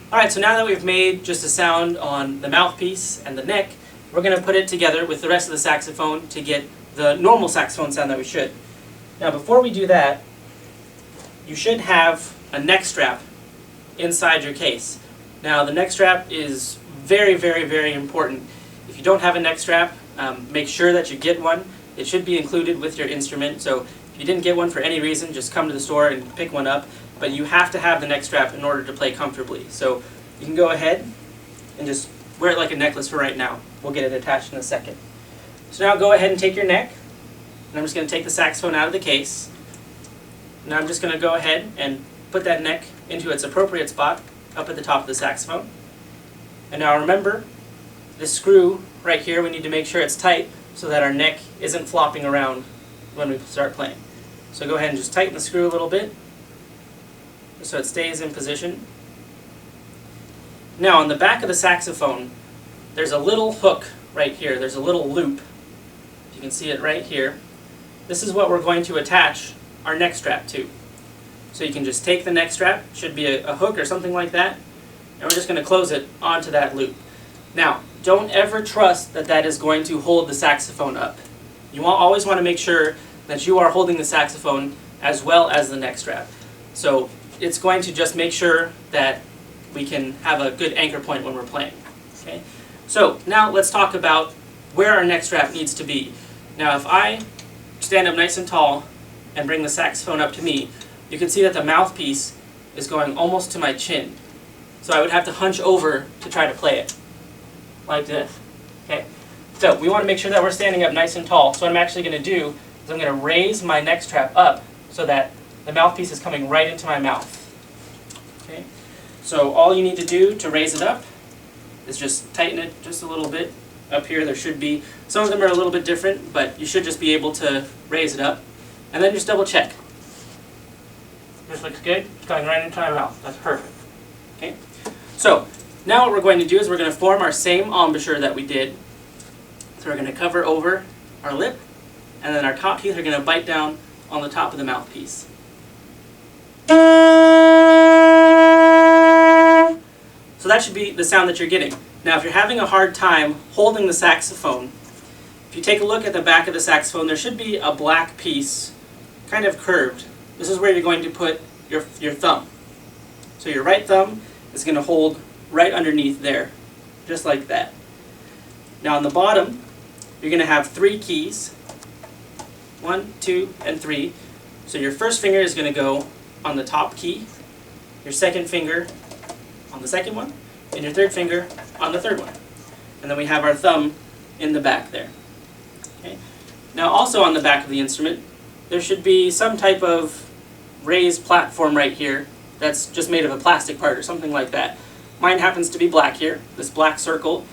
Alright, so now that we've made just a sound on the mouthpiece and the neck, we're going to put it together with the rest of the saxophone to get the normal saxophone sound that we should. Now before we do that, you should have a neck strap inside your case. Now the neck strap is very, very, very important. If you don't have a neck strap, make sure that you get one. It should be included with your instrument, so if you didn't get one for any reason, just come to the store and pick one up. But you have to have the neck strap in order to play comfortably. So you can go ahead and just wear it like a necklace for right now. We'll get it attached in a second. So now go ahead and take your neck, and I'm just going to take the saxophone out of the case. Now I'm just going to go ahead and put that neck into its appropriate spot up at the top of the saxophone. And now remember, this screw right here, we need to make sure it's tight so that our neck isn't flopping around when we start playing. So go ahead and just tighten the screw a little bit so it stays in position. Now on the back of the saxophone, there's a little hook right here. There's a little loop. You can see it right here. This is what we're going to attach our neck strap to. So you can just take the neck strap, should be a hook or something like that, and we're just going to close it onto that loop. Now, don't ever trust that that is going to hold the saxophone up. You always want to make sure that you are holding the saxophone as well as the neck strap. So it's going to just make sure that we can have a good anchor point when we're playing. Okay? So now let's talk about where our neck strap needs to be. Now if I stand up nice and tall and bring the saxophone up to me, you can see that the mouthpiece is going almost to my chin. So I would have to hunch over to try to play it, like this. Okay? So we want to make sure that we're standing up nice and tall. So what I'm actually going to do is I'm going to raise my neck strap up so that the mouthpiece is coming right into my mouth. Okay? So all you need to do to raise it up is just tighten it just a little bit. Up here there should be, some of them are a little bit different, but you should just be able to raise it up. And then just double check. This looks good. It's going right into my mouth. That's perfect. Okay? So now what we're going to do is we're going to form our same embouchure that we did. So we're going to cover over our lip, and then our top teeth are going to bite down on the top of the mouthpiece. So that should be the sound that you're getting. Now if you're having a hard time holding the saxophone, if you take a look at the back of the saxophone, there should be a black piece, kind of curved. This is where you're going to put your thumb. So your right thumb is going to hold right underneath there, just like that. Now on the bottom, you're going to have 3 keys, 1, 2, and 3. So your first finger is going to go on the top key, your second finger on the second one, and your third finger on the third one. And then we have our thumb in the back there. Okay? Now also on the back of the instrument, there should be some type of raised platform right here that's just made of a plastic part or something like that. Mine happens to be black here, this black circle.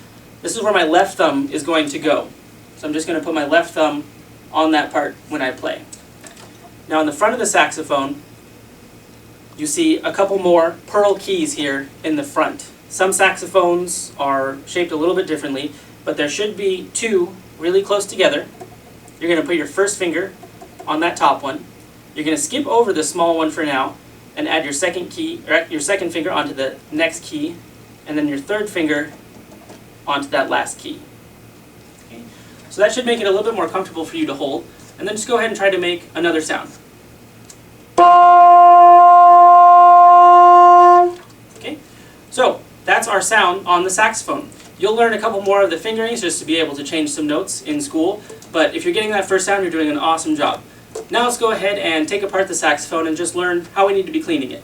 This is where my left thumb is going to go. So I'm just going to put my left thumb on that part when I play. Now on the front of the saxophone, you see a couple more pearl keys here in the front. Some saxophones are shaped a little bit differently, but there should be 2 really close together. You're going to put your first finger on that top one. You're going to skip over the small one for now and add your second key, or your second finger onto the next key, and then your third finger onto that last key. Okay? So that should make it a little bit more comfortable for you to hold. And then just go ahead and try to make another sound. Okay? So that's our sound on the saxophone. You'll learn a couple more of the fingerings just to be able to change some notes in school, but if you're getting that first sound, you're doing an awesome job. Now let's go ahead and take apart the saxophone and just learn how we need to be cleaning it.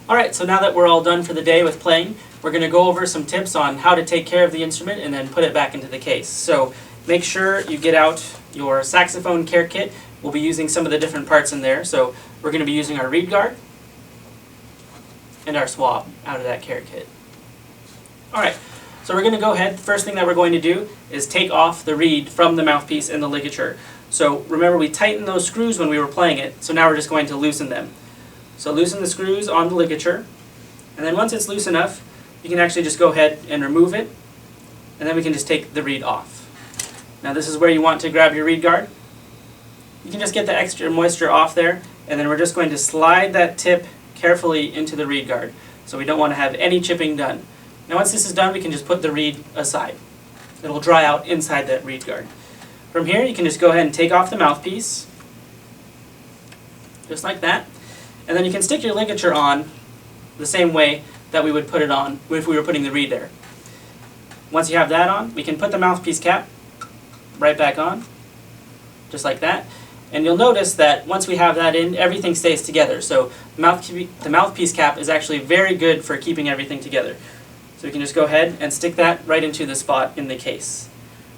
Alright, so now that we're all done for the day with playing, we're going to go over some tips on how to take care of the instrument and then put it back into the case. So make sure you get out your saxophone care kit. We'll be using some of the different parts in there. So we're going to be using our reed guard and our swab out of that care kit. Alright, so we're going to go ahead. The first thing that we're going to do is take off the reed from the mouthpiece and the ligature. So remember, we tightened those screws when we were playing it, so now we're just going to loosen them. So loosen the screws on the ligature, and then once it's loose enough, you can actually just go ahead and remove it, and then we can just take the reed off. Now this is where you want to grab your reed guard, You can just get the extra moisture off there, and then we're just going to slide that tip carefully into the reed guard. So we don't want to have any chipping done. Now once this is done, we can just put the reed aside. It'll dry out inside that reed guard. From here, you can just go ahead and take off the mouthpiece, just like that. And then you can stick your ligature on the same way that we would put it on if we were putting the reed there. Once you have that on, we can put the mouthpiece cap right back on, just like that. And you'll notice that once we have that in, everything stays together. So the mouthpiece cap is actually very good for keeping everything together. So we can just go ahead and stick that right into the spot in the case.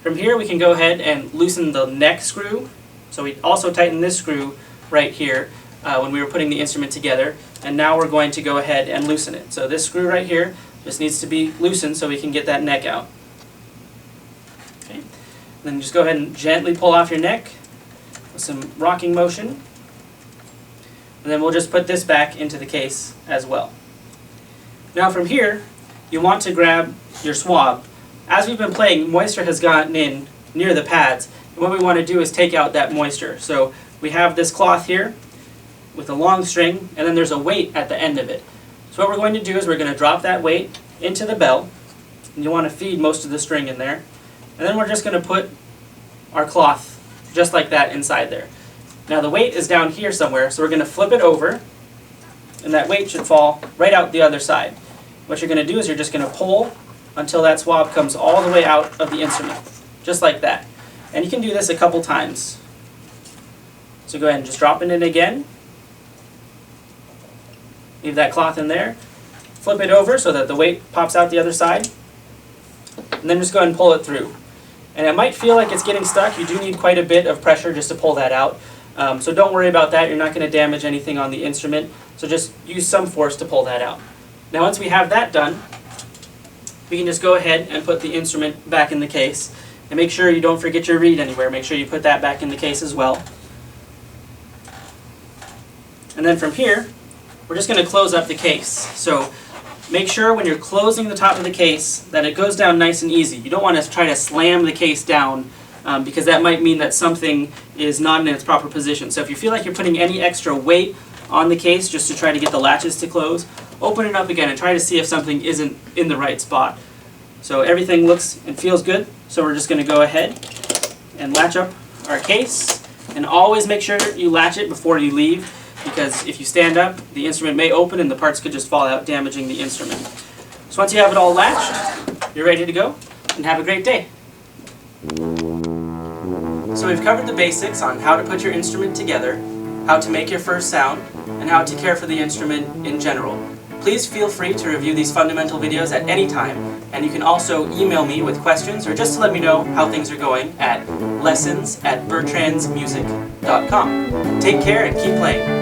From here, we can go ahead and loosen the neck screw. So we also tighten this screw right here when we were putting the instrument together. And now we're going to go ahead and loosen it. So this screw right here just needs to be loosened so we can get that neck out. Okay. Then just go ahead and gently pull off your neck with some rocking motion. And then we'll just put this back into the case as well. Now from here, you want to grab your swab. As we've been playing, moisture has gotten in near the pads. And what we want to do is take out that moisture. So we have this cloth here with a long string, and then there's a weight at the end of it. So what we're going to do is we're going to drop that weight into the bell, and you want to feed most of the string in there. And then we're just going to put our cloth just like that inside there. Now the weight is down here somewhere, so we're going to flip it over, and that weight should fall right out the other side. What you're going to do is you're just going to pull until that swab comes all the way out of the instrument, just like that. And you can do this a couple times. So go ahead and just drop it in again. Leave that cloth in there. Flip it over so that the weight pops out the other side. And then just go ahead and pull it through. And it might feel like it's getting stuck. You do need quite a bit of pressure just to pull that out. So don't worry about that. You're not going to damage anything on the instrument. So just use some force to pull that out. Now once we have that done, we can just go ahead and put the instrument back in the case. And make sure you don't forget your reed anywhere. Make sure you put that back in the case as well. And then from here, we're just going to close up the case. So make sure when you're closing the top of the case that it goes down nice and easy. You don't want to try to slam the case down because that might mean that something is not in its proper position. So if you feel like you're putting any extra weight on the case just to try to get the latches to close, open it up again and try to see if something isn't in the right spot. So everything looks and feels good, so we're just going to go ahead and latch up our case. And always make sure you latch it before you leave, because if you stand up, the instrument may open and the parts could just fall out, damaging the instrument. So once you have it all latched, you're ready to go, and have a great day. So we've covered the basics on how to put your instrument together, how to make your first sound, and how to care for the instrument in general. Please feel free to review these fundamental videos at any time, and you can also email me with questions or just to let me know how things are going at lessons@bertrandsmusic.com. Take care and keep playing.